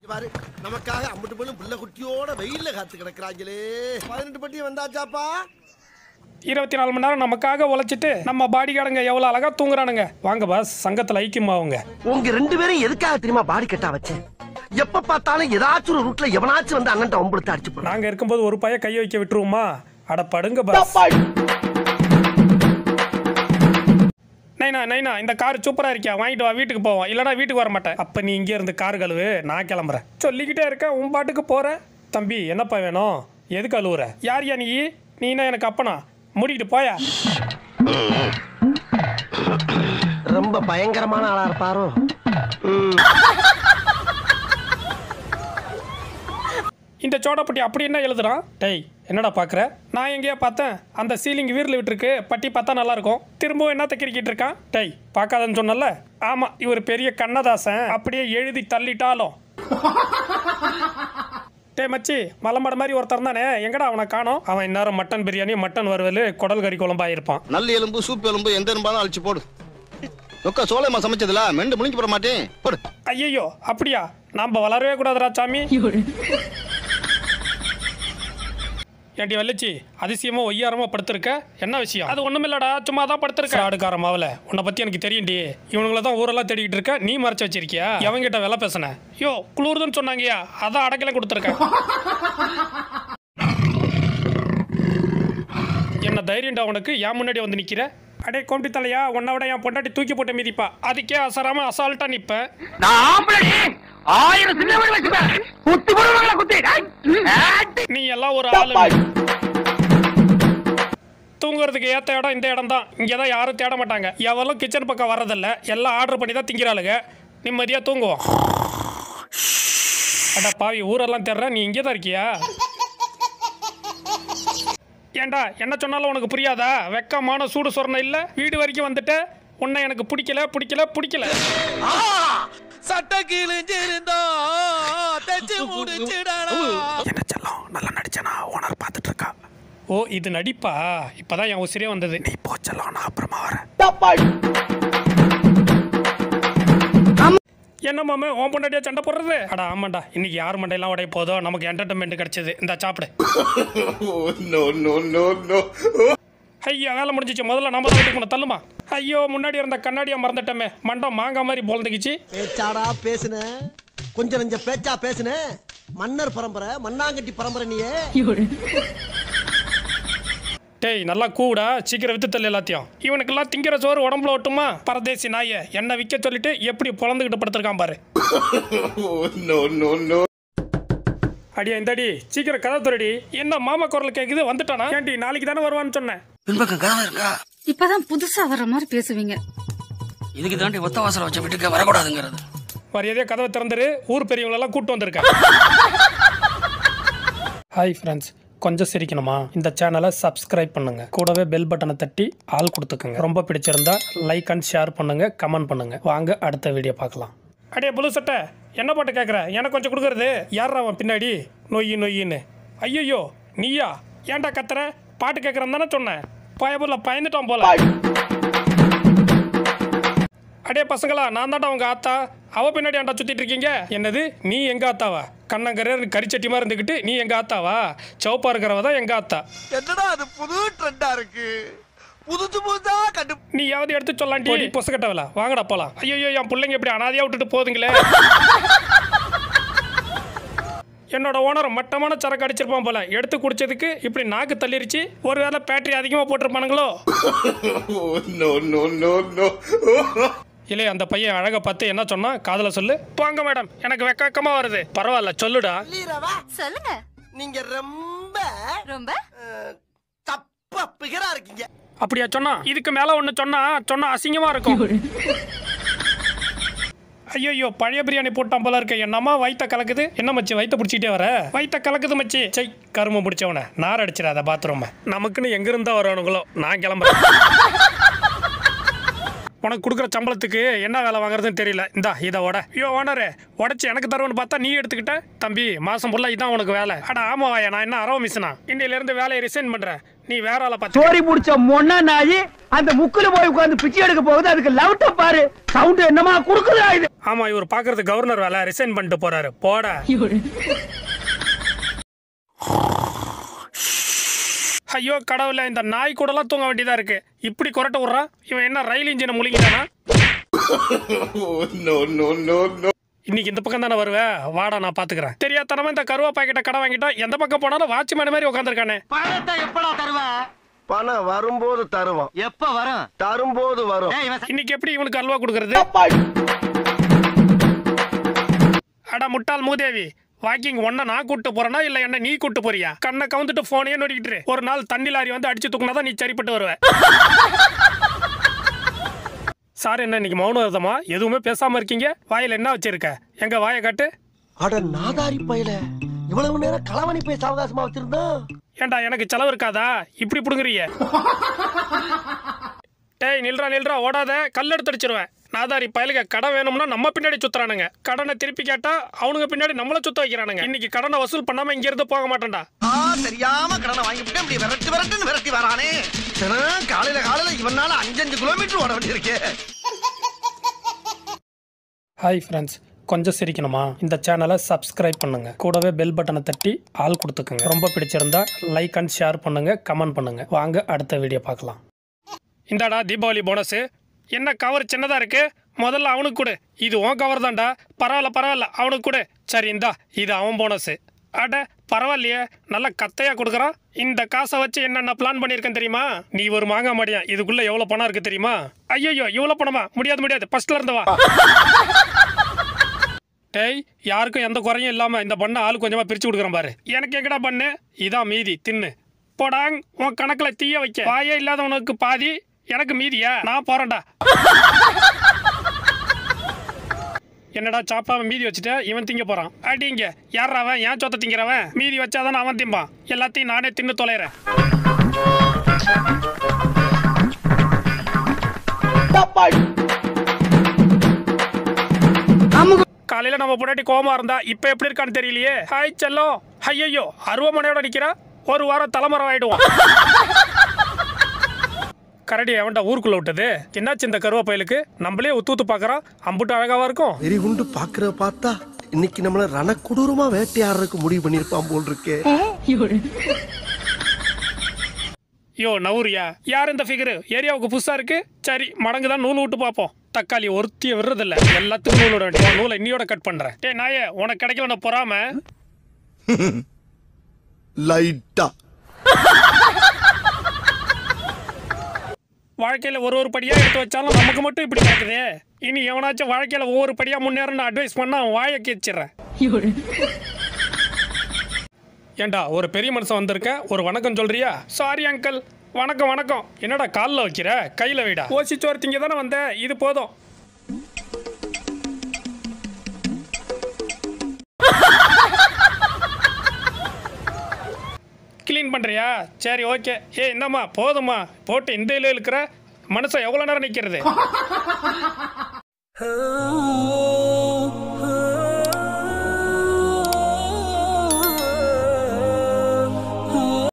நமக்காக அம்பட்டு பொண்ணு புள்ள குட்டியோட வெயில்ல காத்து கிடக்குறாங்களே. 18 பட்டி வந்தாச்சாப்பா. 24 மணி நேரம் நமக்காக உழைச்சிட்டு நம்ம பாடிகாரங்க எவ்வளவு அழகா தூங்குறானுங்க. வாங்க பாஸ், சங்கத்துல ஐக்கியமாவுங்க. உங்க 2 பேரும் எதுக்காக தெரியுமா பாடி கட்டா வச்சேன்? எப்ப பார்த்தாலும் ஏதாச்சும் ஒரு ரூட்ல எவனாச்சும் வந்து அண்ணன் ஒம்பளுத்து அடிச்சு போறோம். நாங்க இருக்கும்போது ஒரு பைய கைய வைக்க விட்டுருவோமா? அட படுங்க பாஸ். நைனா நைனா, இந்த கார் சூப்பரா இருக்கியா, வாங்கிட்டு வா, வீட்டுக்கு போவோம். இல்லனா வீட்டுக்கு வர மாட்டேன். அப்ப நீ இங்கே இருந்து கார் கழுவு, நான் கிளம்புறேன். சொல்லிக்கிட்டே இருக்க, உன் பாட்டுக்கு போற. தம்பி என்னப்பா வேணும்? எதுக்கு அழுவுற? யாரியா நீ? நீனா எனக்கு அப்பனா? முடிக்கிட்டு போயா. ரொம்ப பயங்கரமான ஆளா இருப்பாரோ. இந்த சோடாப்பட்டி அப்படி என்ன எழுதுறான்? டேய் என்னடா பாக்குற? நான் எங்கேயா பார்த்தேன்? அந்த சீலிங் வீரில் விட்டுருக்கு, பட்டி பார்த்தா நல்லா இருக்கும். திரும்பவும் என்ன தக்கிரிக்கிட்டு இருக்கான்? டேய் பார்க்காதன்னு சொன்னல. ஆமா, இவர் பெரிய கண்ணதாசன், அப்படியே எழுதி தள்ளிட்டாலும். டேய் மச்சி, மலம்பட மாதிரி ஒருத்தர் தானே, எங்கடா அவனை காணோம்? அவன் இந்நேரம் மட்டன் பிரியாணி, மட்டன் வறுவல், குடல் கறி குழம்பா இருப்பான். நல்ல எலும்பு, சூப் எலும்பு, எந்த எலும்பாலும் அழிச்சு போடு. நொக்க சோலைமா சமைச்சதுல மெண்டு முழிஞ்சு போட மாட்டேன் போடு. ஐயோ அப்படியா? நாம வளரவே கூடாதுடா சாமி. ஏண்டி வள்ளிச்சி, அதிசயமா ஒய்யாரமா படுத்திருக்க, என்ன விஷயம்? அது ஒண்ணுமில்லடா, சும்மா தான் படுத்திருக்க. ஆடுக்கார மாவல, உன்னை பத்தி எனக்கு தெரியும்டி. இவனுங்களை தான் ஊரெல்லாம் தேடிக்கிட்டு இருக்க, நீ மறைச்சு வச்சிருக்கியா? எவங்கிட்ட வேலை பேசுன? யோ குளிர்துன்னு சொன்னாங்கயா, அதான் அடக்கல கொடுத்துருக்க. என்ன தைரியம்டா உனக்கு? என் முன்னாடி வந்து நிக்கிற? அடே கோம்பி தலையா, உன்னை விட என் பொண்டாட்டி தூக்கி போட்ட மிதிப்பா, அதுக்கே அசராம அசால்ட்டா நிப்ப. நீ எல்லாம் ஒரு ஆளு. தூங்குறதுக்கு ஏத்த இடம் இந்த இடம் தான். இங்கதான் யாரும் தேட மாட்டாங்க. எவளும் கிச்சன் பக்கம் வர்றதில்ல, எல்லாம் ஆர்டர் பண்ணி தான் திங்கிறாளுங்க. நிம்மதியா தூங்குவோம். அடா பாவி, ஊரெல்லாம் தேடுற, நீ இங்கே தான் இருக்கியா? ஏண்டா என்ன சொன்னாலும் உனக்கு புரியாதா? வெக்கமான சூடு சொரணை இல்ல, வீடு வரைக்கும் வந்துட்டு உன்னை எனக்கு பிடிக்கல பிடிக்கல பிடிக்கல. சட்ட கிழிஞ்சிருந்தா தச்சு முடிச்சிடடா. என்ன செல்லம், நல்லா நடிச்சனா? ஓனர் பார்த்துட்டு இருக்கா. ஓ இது நடிப்பா? இப்பதான் என் உசிரே வந்தது. நீ போச்சலாம், நான் அப்புறமா வரேன். என்ன மாமே, உன் பொண்டாட்டியா சண்டை போடுறது? அடா ஆமாண்டா, இன்னைக்கு யார் மண்டையெல்லாம் உடைய போதோ, நமக்கு என்டர்டைன்மெண்ட் கிடைச்சது. இந்த சாப்பிடு. ஐயா வேலை முடிஞ்சிச்சு, முதல்ல நம்ம தான் வீட்டுக்கு தள்ளுமா. ஐயோ முன்னாடி இருந்த கண்ணாடியா மறந்துட்டமே, மண்டம் மாங்கா மாதிரி போலந்துக்குச்சு. பேச்சாடா பேசுன, கொஞ்சம் நெஞ்ச பேச்சா பேசுன. மன்னர் பரம்பரை, மண்ணாங்கட்டி பரம்பரை நீயே. டேய் நல்லா கூடா, சீக்கிரம் வித்து தள்ளு எல்லாத்தையும். இவனுக்கெல்லாம் திங்கிற சோறு உடம்புல ஒட்டுமா? பரதேசி நாய, என்ன விற்க சொல்லிட்டு எப்படி பொழந்துகிட்டு படுத்திருக்கான் பாரு. அடியா இந்தடி, சீக்கிரம் கதை துறடி. என்ன மாமா குரல் கேக்குது, வந்துட்டானா? ஏண்டி நாளைக்கு தானே வருவான்னு சொன்னேன். பின்பக்கம் கதவு இருக்கா? இப்பதான் புதுசா வர்ற மாதிரி பேசுவீங்க. இதுக்கு தாண்டி ஒத்த வாசல வச்ச வீட்டுக்கு வரக்கூடாதுங்கிறது. மரியாதையா கதவை திறந்துரு, ஊர் பெரியவங்களெல்லாம் கூட்டு வந்திருக்கேன். ஹாய் ஃப்ரெண்ட்ஸ், கொஞ்சம் சிரிக்கணுமா? இந்த சேனலை சப்ஸ்கிரைப் பண்ணுங்க, கூடவே பெல் பட்டனை தட்டி ஆள் கொடுத்துக்கோங்க. ரொம்ப பிடிச்சிருந்தா லைக் அண்ட் ஷேர் பண்ணுங்க, கமெண்ட் பண்ணுங்க. வாங்க அடுத்த வீடியோ பார்க்கலாம். அடே புது சட்டை, என்ன பாட்டு கேட்குற? எனக்கு கொஞ்சம் கொடுக்குறது. யாரா அவன் பின்னாடி நொய்யு நொய்யின்னு? ஐயோ நீயா? ஏன்டா கத்துற? பாட்டு கேட்குறேன்னு தானே சொன்னேன். பயபுள்ள பயந்துட்டான் போல. அடே பசங்களா, நான் தான்டா உங்க ஆத்தா. அவ பின்னாடி ஏன்டா சுத்திட்டு இருக்கீங்க? என்னது நீ எங்க ஆத்தாவா? கண்ணங்கரையர் கரிச்சட்டி மாதிரி இருந்துக்கிட்டு நீ எங்க ஆத்தாவா? சவுப்பா இருக்கிறவ தான் எங்க ஆத்தா. என்னடா அது புது ட்ரெண்டா இருக்கு, புதுசு புதுசா கண்டு. நீ யாவது எடுத்து சொல்லாண்டி பொசுக்கட்டவல. வாங்கடா போலாம். ஐயோ என் பிள்ளைங்க இப்படி அனாதையா விட்டுட்டு போதுங்களே. என்னோட ஓனர் மட்டமான சரக்கு அடிச்சிருப்பான் போல, எடுத்து குடிச்சதுக்கு இப்படி நாக்கு தள்ளிருச்சு. ஒருவேளை பேட்டரி அதிகமா போட்டிருப்பானுங்களோ? இல்லையே அந்த பையன் அழகா பார்த்து என்ன சொன்னா, காதல சொல்லு. போங்க மேடம், எனக்கு வெக்கமா வருது. பரவாயில்ல சொல்லுடா. சொல்லுங்க. நீங்க ரொம்ப ரொம்ப தப்பா பிகரா இருக்கீங்க. அப்படியா சொன்னா? இதுக்கு மேல ஒண்ணு சொன்னா அசிங்கமா இருக்கும். ஐயோ பழைய பிரியாணி போட்டான் போல இருக்க. என்னமா வயித்த கலக்குது? என்ன மச்சி வயித்த பிடிச்சிட்டே வர? வயித்த கலக்குது மச்சி. சை கரும பிடிச்சவன, நார் அடிச்சிடாத பாத்ரூம். நமக்குன்னு எங்க இருந்தா வரணுங்களோ. நான் கிளம்புறேன். உனக்கு கொடுக்குற சம்பளத்துக்கு என்ன வேலை வாங்குறதுன்னு தெரியல. இந்தா இதை ஐயோ ஓனரு உடச்சி எனக்கு தருவன்னு பார்த்தா நீ எடுத்துக்கிட்ட. தம்பி மாசம் ஃபுல்லா இதான் உனக்கு வேலை. அட ஆமா வாயா, நான் என்ன அரவ மிஷினா? இன்னையில இருந்து வேலையை ரிசைன் பண்றேன். நீ வேற ஆளை பார்த்து சோரி முடிச்ச மொன்னா நாயி அந்த முக்குல போய் உட்கார்ந்து பிச்சை எடுக்க போகுது. அதுக்கு லவுட்ட பாரு, சவுண்ட் என்னமா குடுக்குதா இது? ஆமா, இவர் பாக்குறது கவர்னர் வேலை, ரிசைன் பண்ணிட்டு போறாரு. போட ஐயோ கடவுள, இந்த நாய் கூட எல்லாம் தூங்க வேண்டியதா இருக்கு. இப்படி கொரட்ட விடுறான் இவன். என்ன ரயில் இன்ஜினை முழுங்கிட்டானா? இன்னைக்கு இந்த பக்கம் தானே வருவேன், வாடா நான் பாத்துக்கிறேன். தெரியாதனமா இந்த கருவா பாக்கெட்ட கடை வாங்கிட்டா எந்த பக்கம் போனாலும் வாட்ச்மேன் மாதிரி உட்காந்துருக்கானே. பணத்தை எப்படா தருவ? பணம் வரும்போது தருவோம். எப்ப வரும்? தரும்போது வரும். இன்னைக்கு எப்படி இவனுக்கு அல்வா கொடுக்கறது? அட முட்டாள் மூதேவி, வாக்கிங் ஒன்ன நான் கூட்டு போறேனா இல்ல என்ன நீ கூட்டு போறியா? கண்ணை கவுந்துட்டு போனையே நோடிக்கிட்டு ஒரு நாள் தண்ணி லாரி வந்து அடிச்சு தூக்குனாதான் நீ சரிப்பட்டு வருவ. சார் என்ன இன்னைக்கு மௌன விரதமா? எதுவுமே பேசாம இருக்கீங்க. வாயில என்ன வச்சிருக்க? எங்க வாயை காட்டு. அட நாதாரி பயல, இவ்வளவு நேரம் களவணி பேச அவகாசமா வச்சிருந்தா? ஏண்டா எனக்கு செலவு இருக்காதா? இப்படி புடுங்குறிய? டேய் நில்றா ஓடாத, கல்லெடுத்து அடிச்சிருவேன். நாதாரி பயலுக கடன் வேணும்னா நம்ம பின்னாடி சுத்துறானுங்க. கடனை திருப்பி கேட்டா அவனுங்க பின்னாடி நம்மள சுத்த வைக்கிறானுங்க. இன்னைக்கு கடனை வசூல் பண்ணாம இங்க இருந்து போக மாட்டேன்டா. தெரியாம கடனை வாங்கிவிட்டு இப்படி விரட்டி வரானே. காலையில இவனால 5 கிலோமீட்டர் ஓட வேண்டி இருக்கே. ஹாய் ஃப்ரெண்ட்ஸ், கொஞ்சம் சிரிக்கணுமா? இந்த சேனலை சப்ஸ்கிரைப் பண்ணுங்க, கூடவே பெல் பட்டனை தட்டி ஆல் கொடுத்துக்குங்க. ரொம்ப பிடிச்சிருந்தா லைக் அண்ட் ஷேர் பண்ணுங்க, கமெண்ட் பண்ணுங்க. வாங்க அடுத்த வீடியோ பார்க்கலாம். இந்தாடா தீபாவளி போனஸ். என்ன கவர் சின்னதா இருக்கு? முதல்ல அவனுக்கு கொடு. இது உன் கவர் தான்டா. பரவாயில்ல அவனுக்கு கொடு. சரி இந்தா, இது அவன் போனஸ். அட பரவாயில்லையே, நல்லா கத்தையா கொடுக்குறான். இந்த காசை வச்சு என்னென்ன பிளான் பண்ணியிருக்கேன் தெரியுமா? நீ ஒரு மாங்கா மாடியா, இதுக்குள்ள எவ்வளவு பணம் இருக்கு தெரியுமா? ஐயோ இவ்வளவு பணமா? முடியாது, ஃபர்ஸ்ட்ல இருந்து வா. டேய், யாருக்கும் எந்த குறையும் இல்லாம இந்த பண்ண ஆளு கொஞ்சமா பிரிச்சு கொடுக்குறேன் பாரு. எனக்கு எங்கடா பண்ணு? இதான் மீதி, தின்னு போடாங். உன் கணக்குல தீய வைக்க. வாயே இல்லாதவனுக்கு பாதி, எனக்கு மீதியா? நான் போறேன்டா. என்னடா சாப்பாம மீதி வச்சுட்ட, இவன் திங்க போறான். அடிங்க யாரா அவன்? ஏன் சொத்த திங்கிறவன்? மீதி வச்சாதானே அவன் திம்பான். எல்லாத்தையும் நானே தின்னு தொலைறேன். காலையில நம்ம பொண்டாட்டி கோவமா இருந்தா இப்ப எப்படி இருக்கான்னு தெரியலையே. ஹாய் செல்லம். ஐயோ அருவமனையோட நிக்கிறா. ஒரு வாரம் தலைமரம் ஆயிடுவான். கரடி அவன்டா ஊருக்குள்ள விட்டது. என்னாச்சு இந்த கருவாப்பயலுக்கு? நம்மளே உத்து பாக்குறான். அம்புட்டு அழகாவா இருக்கும். வெறிகுண்டு பாக்குற பார்த்தா இன்னைக்கு நம்மள ரணக்குடூரமா வேட்டையாடுறதுக்கு முடிவு பண்ணிருப்பான் போல் இருக்கே. யோ நவுரியா, யார் இந்த ஃபிகரு? ஏரியாவுக்கு புதுசா இருக்கு. சரி மடங்குதான் நூல் விட்டு பார்ப்போம். தக்காளி ஒருத்திய விடுறதில்ல, எல்லாத்துக்கும் நூல் விட வேண்டிய. நூலை இன்னியோட கட் பண்றேன். டே நாயே, உனக்கு கிடைக்கல நான் பொறாம. லைட்டா வாழ்க்கையில ஒரு படியா எடுத்து வச்சாலும் நமக்கு மட்டும் இப்படி நடக்குது. இனி எவனாச்சும் வாழ்க்கையில ஒவ்வொரு படியா முன்னேறன்னு அட்வைஸ் பண்ணா அவன் வாயை கேச்சிடுறேன். ஏண்டா ஒரு பெரிய மனுஷன் வந்திருக்க, ஒரு வணக்கம் சொல்றியா? Sorry uncle. வணக்கம். என்னடா காலில் வைக்கிற? கையில வைடா. ஓசிச்சோர் திங்க தானே வந்த, இது போதும். கிளீன் பண்றியா? சரி ஓகே. இந்தம்மா போதுமா? போட்டு இந்த இல இருக்கிற மனுஷன் எவ்வளவு நேரம் நிக்கிறது?